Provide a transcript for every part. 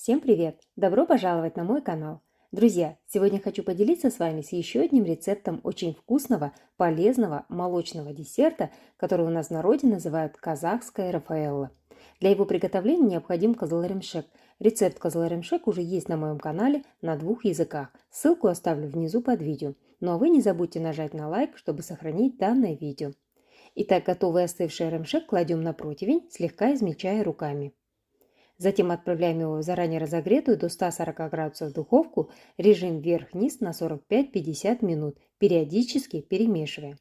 Всем привет! Добро пожаловать на мой канал! Друзья, сегодня хочу поделиться с вами с еще одним рецептом очень вкусного, полезного молочного десерта, который у нас в народе называют казахская рафаэлло. Для его приготовления необходим кызыл-эремшек. Рецепт кызыл-эремшек уже есть на моем канале на 2 языках. Ссылку оставлю внизу под видео. Ну а вы не забудьте нажать на лайк, чтобы сохранить данное видео. Итак, готовый остывший эремшек кладем на противень, слегка измельчая руками. Затем отправляем его в заранее разогретую до 140 градусов духовку, режим вверх-вниз на 45-50 минут, периодически перемешивая.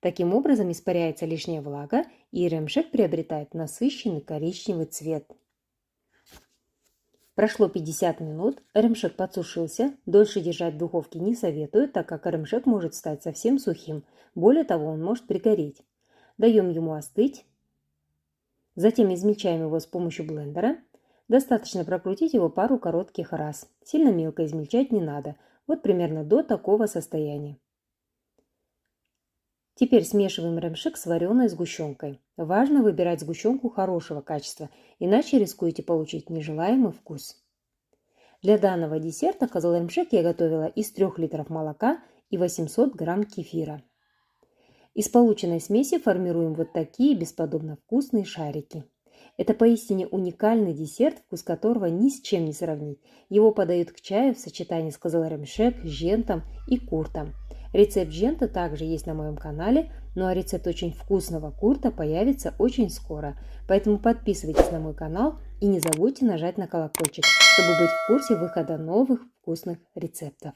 Таким образом испаряется лишняя влага, и эремшек приобретает насыщенный коричневый цвет. Прошло 50 минут, эремшек подсушился, дольше держать в духовке не советую, так как эремшек может стать совсем сухим, более того, он может пригореть. Даем ему остыть, затем измельчаем его с помощью блендера. Достаточно прокрутить его пару коротких раз. Сильно мелко измельчать не надо. Вот примерно до такого состояния. Теперь смешиваем эремшек с вареной сгущенкой. Важно выбирать сгущенку хорошего качества, иначе рискуете получить нежелаемый вкус. Для данного десерта кызыл-эремшек я готовила из 3 литров молока и 800 грамм кефира. Из полученной смеси формируем вот такие бесподобно вкусные шарики. Это поистине уникальный десерт, вкус которого ни с чем не сравнить. Его подают к чаю в сочетании с кызыл-эремшек, жентом и куртом. Рецепт жента также есть на моем канале, ну а рецепт очень вкусного курта появится очень скоро. Поэтому подписывайтесь на мой канал и не забудьте нажать на колокольчик, чтобы быть в курсе выхода новых вкусных рецептов.